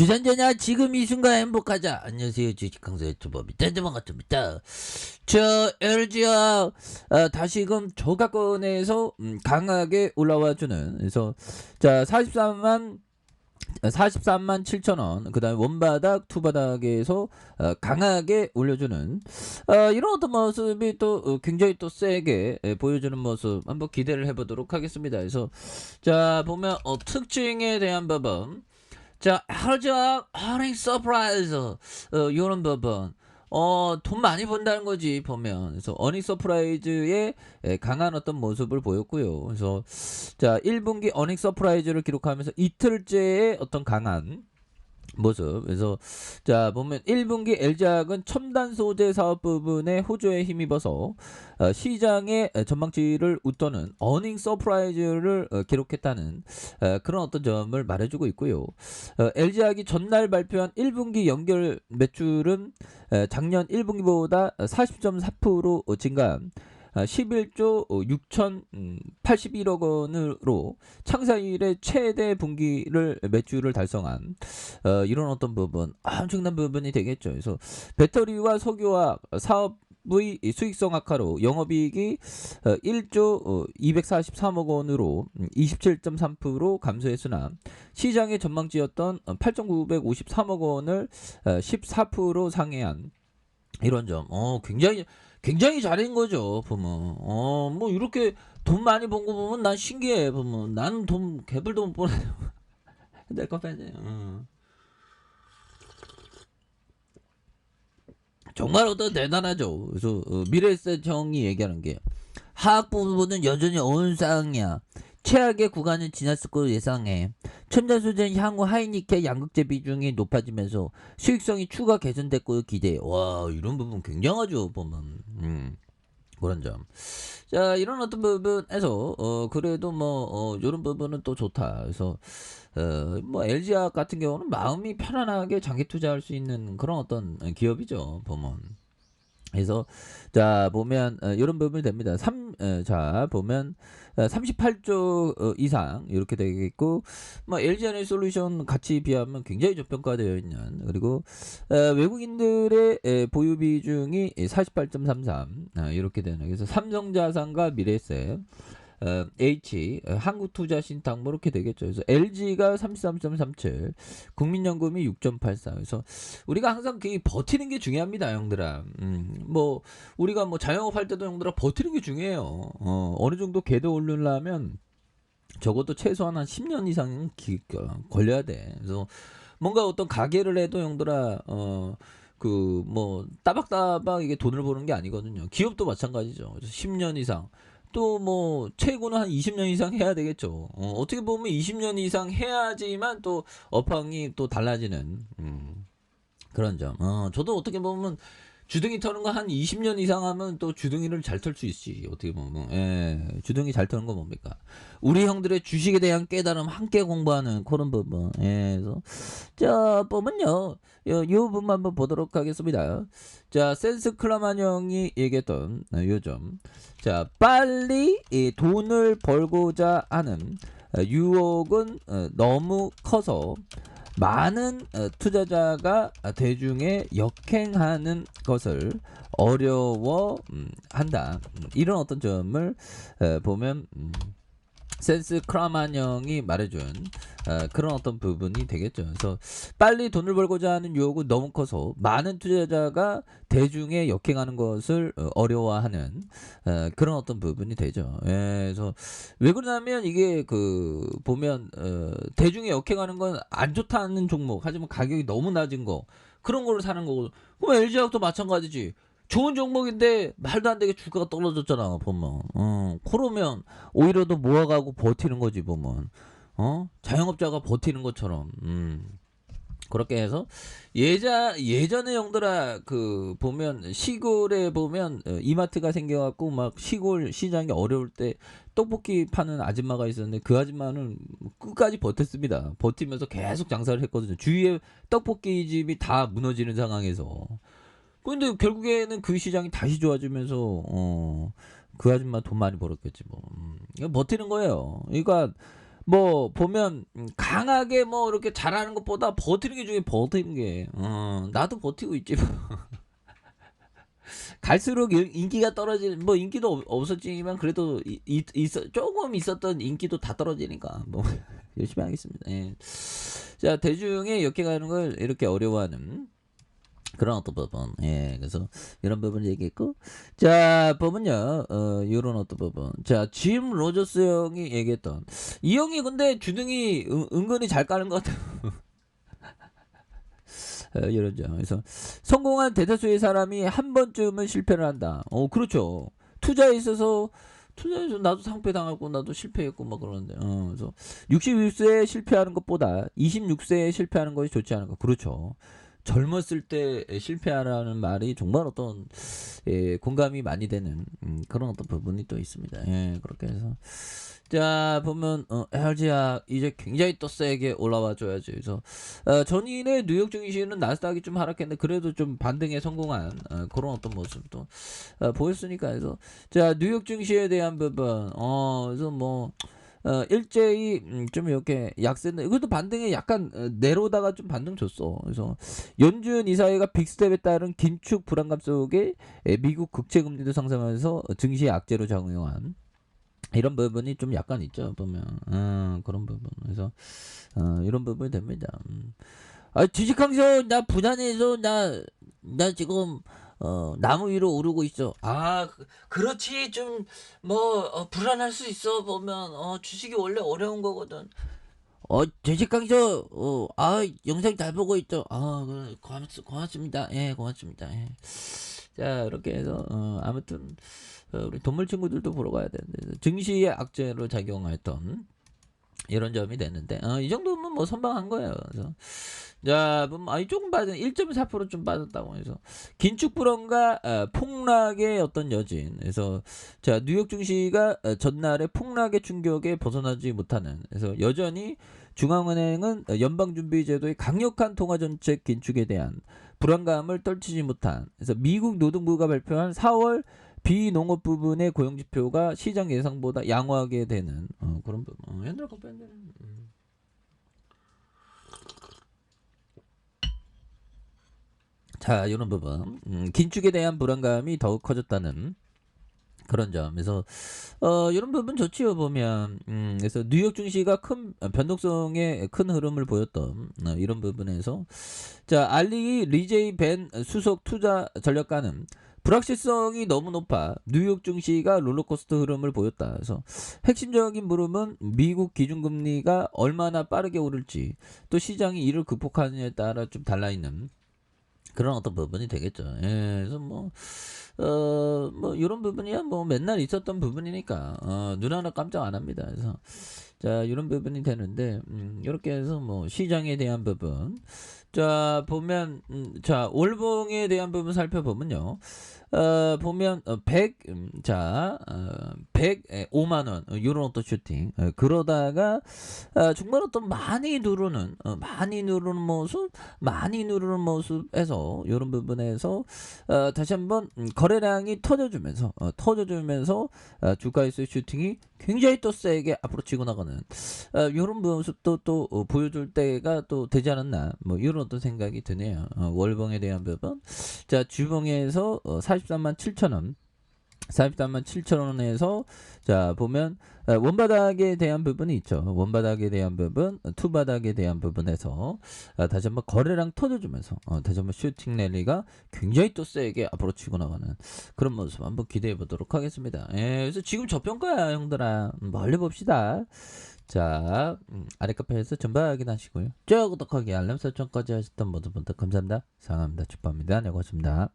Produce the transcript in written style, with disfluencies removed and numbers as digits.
주산전야 지금 이 순간 행복하자. 안녕하세요, 주식강사 유튜버 밑단자 반갑습니다. 저 LG와 다시금 저가권에서 강하게 올라와주는, 그래서 자 43만 7천원, 그 다음에 원바닥 투바닥에서 강하게 올려주는 이런 어떤 모습이 또 굉장히 또 세게 보여주는 모습 한번 기대를 해보도록 하겠습니다. 그래서 자 보면 특징에 대한 부분, 자, 하자 어닝 서프라이즈, 요런 부분, 돈 많이 번다는 거지 보면. 그래서 어닝 서프라이즈의 강한 어떤 모습을 보였고요. 그래서 자 1분기 어닝 서프라이즈를 기록하면서 이틀째의 어떤 강한 모습. 그래서 자 보면 1분기 LG화학은 첨단 소재 사업 부분에 호조에 힘입어서 시장의 전망치를 웃도는 어닝 서프라이즈를 기록했다는 그런 어떤 점을 말해주고 있고요. LG화학이 전날 발표한 1분기 연결 매출은 작년 1분기보다 40.4% 증가한 11조 6,081억 원으로 창사 이래 최대 분기를 매출을 달성한 이런 어떤 부분, 엄청난 부분이 되겠죠. 그래서 배터리와 석유화학 사업의 수익성 악화로 영업이익이 1조 243억 원으로 27.3% 감소했으나 시장의 전망치였던 8,953억 원을 14% 상회한 이런 점, 굉장히 잘한 거죠, 보면. 뭐, 이렇게 돈 많이 번 거 보면 난 신기해, 보면. 나는 돈, 개불도 못 버는, 내거 빼지. 정말 어떤 대단하죠. 그래서, 미래에셋 형이 얘기하는 게, 하악 부분은 여전히 어느 상황이야. 최악의 구간은 지났을 거로 예상해. 첨단소재는 향후 하이니켈 양극재 비중이 높아지면서 수익성이 추가 개선될 거로 기대해. 와, 이런 부분 굉장하죠, 보면. 그런 점. 자, 이런 어떤 부분에서 그래도 뭐 이런 부분은 또 좋다. 그래서 뭐 LG화학 같은 경우는 마음이 편안하게 장기 투자할 수 있는 그런 어떤 기업이죠, 보면. 그래서 자 보면 이런 부분이 됩니다. 자 보면 38조 이상 이렇게 되겠고, 뭐 LG에너지솔루션 가치 비하면 굉장히 저평가되어 있는, 그리고 외국인들의 보유 비중이 48.33 이렇게 되는, 그래서 삼성자산과 미래에셋, 한국투자신탁 뭐 이렇게 되겠죠. 그래서 LG가 33.37, 국민연금이 6.84. 그래서 우리가 항상 그 버티는 게 중요합니다, 형들아. 뭐 우리가 뭐 자영업 할 때도 형들아 버티는 게 중요해요. 어느 정도 궤도 오르려면 적어도 최소한 한 10년 이상은 걸려야 돼. 그래서 뭔가 어떤 가게를 해도 형들아 그 뭐 따박따박 이게 돈을 버는 게 아니거든요. 기업도 마찬가지죠. 그래서 10년 이상, 또 뭐 최고는 한 20년 이상 해야 되겠죠. 어떻게 보면 20년 이상 해야지만 또 업황이 또 달라지는 그런 점. 저도 어떻게 보면 주둥이 터는 거 한 20년 이상 하면 또 주둥이를 잘 털 수 있지. 어떻게 보면. 주둥이 잘 터는 거 뭡니까? 우리 형들의 주식에 대한 깨달음 함께 공부하는 그런 부분. 그래서 자 보면요, 이 부분 한번 보도록 하겠습니다. 자 센스 클라만 형이 얘기했던 요점, 자 빨리 이 돈을 벌고자 하는 유혹은 너무 커서 많은 투자자가 대중에 역행하는 것을 어려워 한다. 이런 어떤 점을 보면 센스 크라만 형이 말해준 그런 어떤 부분이 되겠죠. 그래서 빨리 돈을 벌고자 하는 유혹은 너무 커서 많은 투자자가 대중에 역행하는 것을 어려워하는 그런 어떤 부분이 되죠. 그래서 왜 그러냐면 이게 그 보면 대중에 역행하는 건 안 좋다는 종목, 하지만 가격이 너무 낮은 거, 그런 거를 사는 거고. 그럼 LG화학도 마찬가지지. 좋은 종목인데 말도 안 되게 주가가 떨어졌잖아, 보면. 그러면 오히려 더 모아가고 버티는 거지, 보면. 자영업자가 버티는 것처럼. 그렇게 해서 예전에 형들아 그 보면 시골에 보면 이마트가 생겨갖고 막 시골 시장이 어려울 때 떡볶이 파는 아줌마가 있었는데, 그 아줌마는 끝까지 버텼습니다. 버티면서 계속 장사를 했거든요. 주위에 떡볶이 집이 다 무너지는 상황에서. 근데 결국에는 그 시장이 다시 좋아지면서 그 아줌마 돈 많이 벌었겠지 뭐. 이거 버티는 거예요. 그러니까 뭐 보면 강하게 뭐 이렇게 잘하는 것보다 버티는 게 중요해. 버티는 게. 나도 버티고 있지 뭐. 갈수록 인기가 떨어지는 뭐 인기도 없어지지만 그래도 있어 조금 있었던 인기도 다 떨어지니까 뭐 열심히 하겠습니다. 예. 자 대중의 역행하는 걸 이렇게 어려워하는 그런 어떤 부분. 예. 그래서 이런 부분 얘기했고 자 부분요. 요런 어떤 부분. 자 짐 로저스 형이 얘기했던 이 형이 근데 주둥이 은근히 잘 까는 것 같아요. 이러죠. 그래서 성공한 대다수의 사람이 한 번쯤은 실패를 한다. 그렇죠. 투자에 있어서 나도 상패 당하고 나도 실패했고 막 그러는데. 그래서 66세에 실패하는 것보다 26세에 실패하는 것이 좋지 않을까. 그렇죠. 젊었을 때 실패하라는 말이 정말 어떤 공감이 많이 되는 그런 어떤 부분이 또 있습니다. 예, 그렇게 해서 자 보면 LG야 이제 굉장히 또 세게 올라와 줘야지. 그래서 전일의 뉴욕 증시는 나스닥이 좀 하락했는데 그래도 좀 반등에 성공한 그런 어떤 모습도 보였으니까. 해서 자 뉴욕 증시에 대한 부분 그래서 뭐 일제히 좀 이렇게 약세인데 이것도 반등에 약간 내려오다가 좀 반등 줬어. 그래서 연준 이사회가 빅스텝에 따른 긴축 불안감 속에 미국 국채 금리도 상승하면서 증시 악재로 작용한 이런 부분이 좀 약간 있죠 보면. 그런 부분. 그래서 이런 부분이 됩니다. 주식항서 나 부산에서 나 지금 나무 위로 오르고 있어. 그렇지. 좀 뭐 불안할 수 있어 보면 주식이 원래 어려운 거거든. 주식항서 영상 잘 보고 있죠. 그래, 고맙습니다. 예, 고맙습니다. 예. 자 이렇게 해서 아무튼 우리 동물 친구들도 보러 가야 되는데 증시의 악재로 작용했던 이런 점이 됐는데 이 정도면 뭐 선방한 거예요. 그래서 자, 조금 빠진 1.4%좀 빠졌다고 해서 긴축 불안과 폭락의 어떤 여진. 그래서 자 뉴욕 증시가 전날의 폭락의 충격에 벗어나지 못하는. 그래서 여전히 중앙은행은 연방준비제도의 강력한 통화정책 긴축에 대한 불안감을 떨치지 못한. 그래서 미국 노동부가 발표한 4월 비농업 부분의 고용지표가 시장 예상보다 양호하게 되는 그런 부분. 옛날 거 뺀데. 자, 이런 부분. 긴축에 대한 불안감이 더욱 커졌다는 그런 점에서 이런 부분 좋지요 보면. 그래서 뉴욕 증시가 큰 변동성의 큰 흐름을 보였던 이런 부분에서 자 알리 리제이 벤 수석 투자 전략가는 불확실성이 너무 높아 뉴욕 증시가 롤러코스터 흐름을 보였다. 그래서 핵심적인 물음은 미국 기준금리가 얼마나 빠르게 오를지 또 시장이 이를 극복하느냐에 따라 좀 달라있는 그런 어떤 부분이 되겠죠. 예, 그래서 뭐 이런 부분이야 뭐 맨날 있었던 부분이니까 눈 하나 깜짝 안 합니다. 그래서 자 이런 부분이 되는데 이렇게 해서 뭐 시장에 대한 부분 자 보면 자 월봉에 대한 부분 살펴보면요. 보면 105만 원 요런 어떤 슈팅 그러다가 정말 어떤 많이 누르는 모습에서 요런 부분에서 다시 한번 거래량이 터져주면서 주가에서의 슈팅이 굉장히 또 세게 앞으로 치고 나가는 요런 모습도 또 보여줄 때가 또 되지 않았나 뭐 요런 어떤 생각이 드네요. 월봉에 대한 부분 자 주봉에서 43만 7천원 43만 7천원에서 자 보면 원바닥에 대한 부분이 있죠. 원바닥에 대한 부분 투바닥에 대한 부분에서 다시 한번 거래량 터져주면서 다시 한번 슈팅 랠리가 굉장히 또 세게 앞으로 치고 나가는 그런 모습 한번 기대해 보도록 하겠습니다. 그래서 지금 저평가야 형들아. 멀리 봅시다. 자 아래 카페에서 전부 확인하시고요. 쭉 구독하기 알람 설정까지 하셨던 모든 분들 감사합니다. 사랑합니다. 축복합니다. 네 고맙습니다.